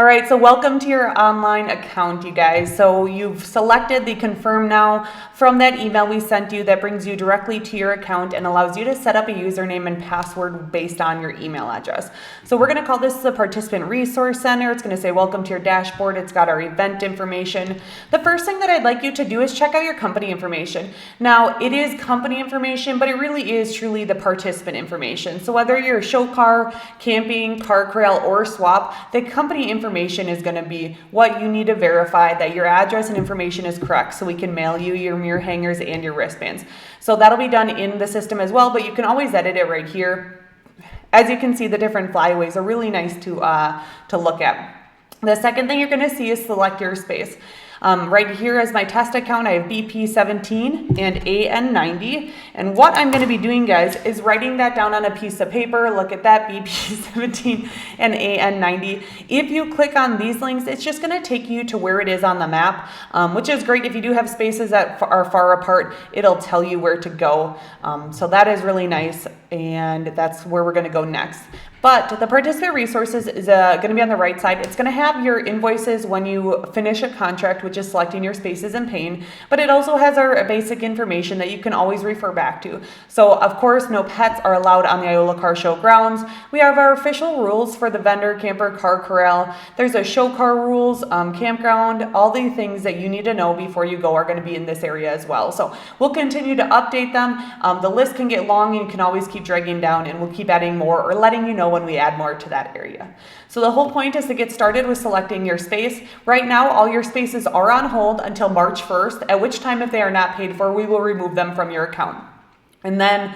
All right, so welcome to your online account, you guys. So you've selected the confirm now from that email we sent you that brings you directly to your account and allows you to set up a username and password based on your email address. So we're gonna call this the Participant Resource Center. It's gonna say welcome to your dashboard. It's got our event information. The first thing that I'd like you to do is check out your company information. Now, it is company information, but it really is truly the participant information. So whether you're a show car, camping, Car Corral, or swap, the company information is going to be what you need to verify that your address and information is correct so we can mail you your mirror hangers and your wristbands. So that'll be done in the system as well, but you can always edit it right here. As you can see, the different flyaways are really nice to look at. The second thing you're going to see is select your space. Right here is my test account. I have BP17 and AN90. And what I'm going to be doing, guys, is writing that down on a piece of paper. Look at that, BP17 and AN90. If you click on these links, it's just going to take you to where it is on the map, which is great. If you do have spaces that are far apart, it'll tell you where to go. So that is really nice, and that's where we're going to go next. But the participant resources is going to be on the right side. It's going to have your invoices when you finish a contract, which is selecting your spaces and paying, but it also has our basic information that you can always refer back to. So of course, no pets are allowed on the Iola Car Show grounds. We have our official rules for the vendor, camper, Car Corral. There's a show car rules, campground, all the things that you need to know before you go are going to be in this area as well. So we'll continue to update them. The list can get long and you can always keep dragging down, and we'll keep adding more or letting you know when we add more to that area. So the whole point is to get started with selecting your space. Right now, all your spaces are on hold until March 1st, at which time, if they are not paid for, we will remove them from your account. And then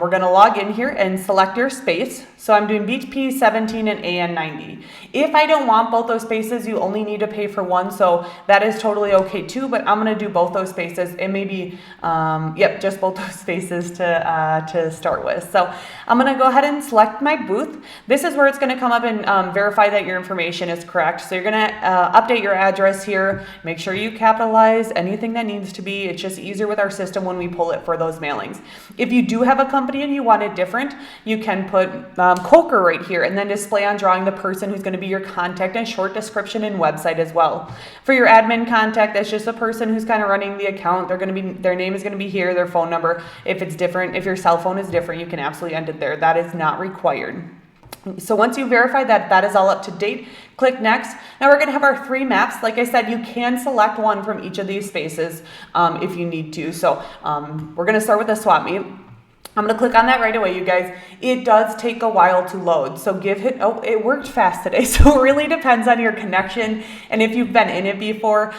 we're going to log in here and select your space. So I'm doing BP17 and AN90. If I don't want both those spaces, you only need to pay for one. So that is totally okay too, but I'm going to do both those spaces and maybe, just both those spaces to start with. So I'm going to go ahead and select my booth. This is where it's going to come up and verify that your information is correct. So you're going to update your address here. Make sure you capitalize anything that needs to be. It's just easier with our system when we pull it for those mailings. If you do have a company and you want it different, you can put Coker right here and then display on drawing the person who's going to be your contact and short description and website as well. For your admin contact, that's just a person who's kind of running the account. Their name is going to be here, their phone number. If it's different, if your cell phone is different, you can absolutely end it there. That is not required. So once you verify that that is all up to date, click next. Now we're going to have our 3 maps. Like I said, you can select one from each of these spaces if you need to. So we're going to start with the swap meet. I'm going to click on that right away, you guys. It does take a while to load, so it worked fast today. So it really depends on your connection and if you've been in it before.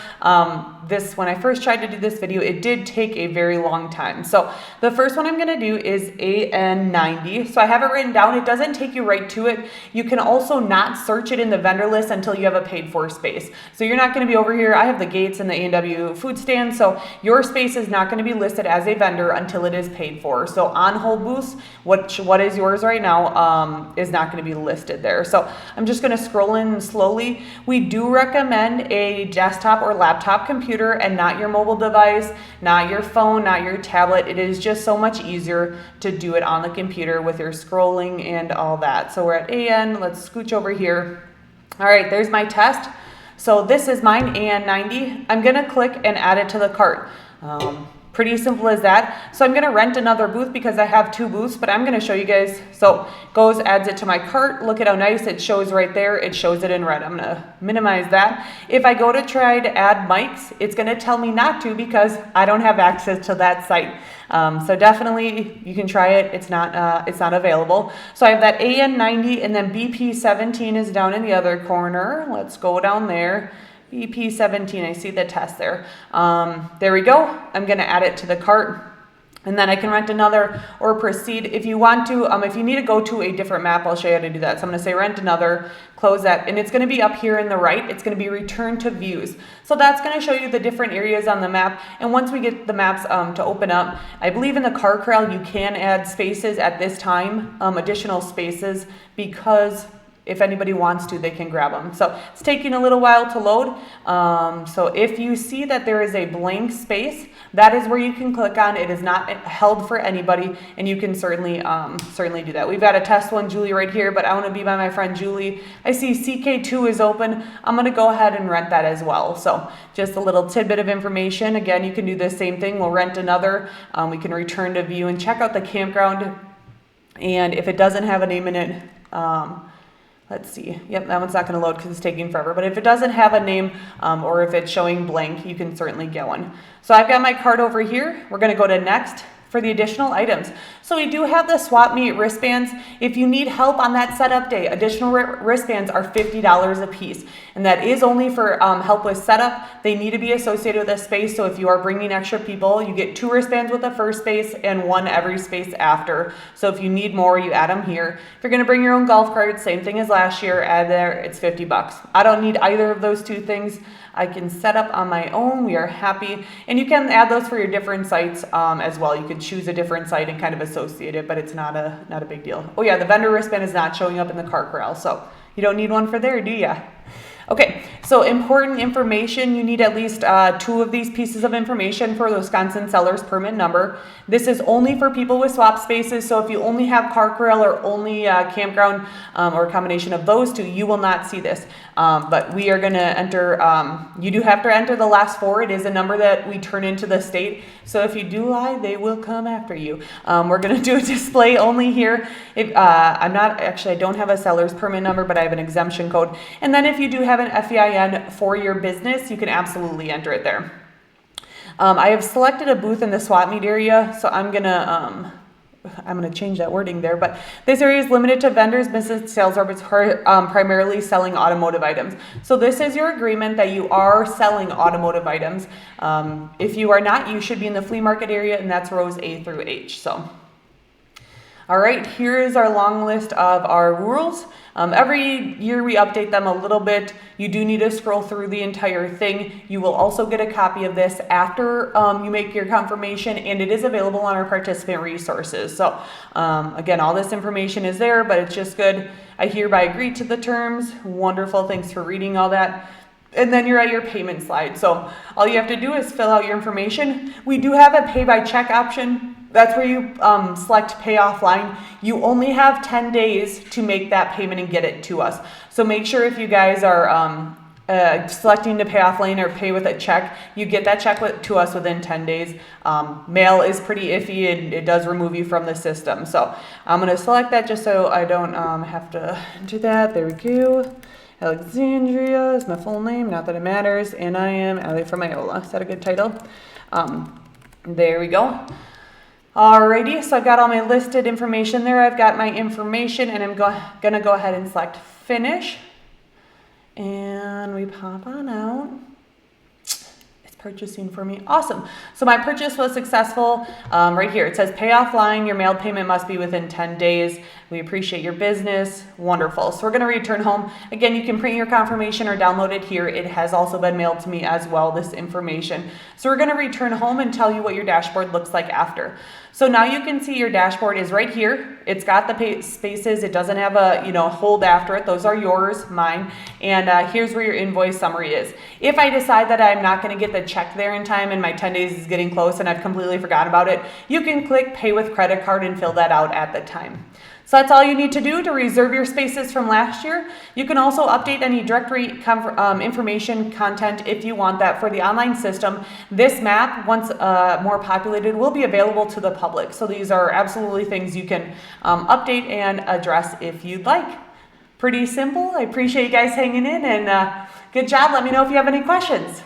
When I first tried to do this video, it did take a very long time. So the first one I'm going to do is AN90. So I have it written down. It doesn't take you right to it. You can also not search it in the vendor list until you have a paid for space. So you're not going to be over here. I have the Gates and the A&W food stand. So your space is not going to be listed as a vendor until it is paid for. So on hold booths, what is yours right now is not going to be listed there. So I'm just going to scroll in slowly. We do recommend a desktop or laptop computer and not your mobile device, not your phone, not your tablet. It is just so much easier to do it on the computer with your scrolling and all that. So we're at AN. Let's scooch over here. All right, there's my test. So this is mine, AN90. I'm going to click and add it to the cart. Pretty simple as that. So I'm going to rent another booth because I have 2 booths, but I'm going to show you guys. So adds it to my cart. Look at how nice it shows right there. It shows it in red. I'm going to minimize that. If I go to try to add mics, it's going to tell me not to because I don't have access to that site. So definitely you can try it. It's not available. So I have that AN90 and then BP17 is down in the other corner. Let's go down there. BP17, I see the test there. There we go. I'm going to add it to the cart. And then I can rent another or proceed. If you want to, if you need to go to a different map, I'll show you how to do that. So I'm going to say rent another, close that, and it's going to be up here in the right. It's going to be return to views. So that's going to show you the different areas on the map. And once we get the maps to open up, I believe in the Car Corral you can add spaces at this time, additional spaces, because if anybody wants to, they can grab them. So it's taking a little while to load. So if you see that there is a blank space, that is where you can click on. It is not held for anybody, and you can certainly do that. We've got a test one, Julie, right here, but I want to be by my friend Julie. I see CK2 is open. I'm going to go ahead and rent that as well. So just a little tidbit of information. Again, you can do the same thing. We'll rent another. We can return to view and check out the campground. And if it doesn't have a name in it, let's see. Yep, that one's not going to load because it's taking forever. But if it doesn't have a name or if it's showing blank, you can certainly get one. So I've got my card over here. We're going to go to next for the additional items. So we do have the swap meet wristbands. If you need help on that setup day, additional wristbands are $50 a piece. And that is only for help with setup. They need to be associated with a space. So if you are bringing extra people, you get 2 wristbands with the first space and 1 every space after. So if you need more, you add them here. If you're gonna bring your own golf carts, same thing as last year, add there, it's $50. I don't need either of those 2 things. I can set up on my own. We are happy. And you can add those for your different sites as well. You could choose a different site and kind of associate it, but it's not a big deal. Oh yeah, the vendor wristband is not showing up in the Car Corral, so you don't need one for there, do ya? Okay, so important information. You need at least 2 of these pieces of information for the Wisconsin Seller's Permit number. This is only for people with swap spaces, so if you only have Car Corral or only campground or a combination of those 2, you will not see this. But we are going to enter, you do have to enter the last 4. It is a number that we turn into the state, so if you do lie, they will come after you. We're going to do a display only here. If, I don't have a Seller's Permit number, but I have an exemption code. And then if you do have an FEIN for your business, you can absolutely enter it there. I have selected a booth in the swap meet area, so I'm gonna change that wording there, but this area is limited to vendors, business, sales reps primarily selling automotive items. So this is your agreement that you are selling automotive items. If you are not, you should be in the flea market area, and that's rows A through H. So. All right, here is our long list of our rules. Every year we update them a little bit. You do need to scroll through the entire thing. You will also get a copy of this after you make your confirmation, and it is available on our participant resources. So again, all this information is there, but it's just good. I hereby agree to the terms. Wonderful, thanks for reading all that. And then you're at your payment slide. So all you have to do is fill out your information. We do have a pay by check option. That's where you select pay offline. You only have 10 days to make that payment and get it to us. So make sure if you guys are selecting to pay offline or pay with a check, you get that check to us within 10 days. Mail is pretty iffy and it does remove you from the system. So I'm going to select that just so I don't have to do that. There we go. Alexandria is my full name, not that it matters. And I am Allie from Iola. Is that a good title? There we go. Alrighty, so I've got all my listed information there. I've got my information, and I'm going to go ahead and select finish. And we pop on out. It's purchasing for me. Awesome. So my purchase was successful. Right here, it says pay offline. Your mailed payment must be within 10 days. We appreciate your business. Wonderful. So we're going to return home. Again, you can print your confirmation or download it here. It has also been mailed to me as well, this information. So we're going to return home and tell you what your dashboard looks like after. So now you can see your dashboard is right here. It's got the spaces. It doesn't have a hold after it. Those are yours, mine. And here's where your invoice summary is. If I decide that I'm not going to get the check there in time and my 10 days is getting close and I've completely forgotten about it, you can click pay with credit card and fill that out at the time. So that's all you need to do to reserve your spaces from last year. You can also update any directory information content if you want that for the online system. This map, once more populated, will be available to the public. So these are absolutely things you can update and address if you'd like. Pretty simple. I appreciate you guys hanging in, and good job. Let me know if you have any questions.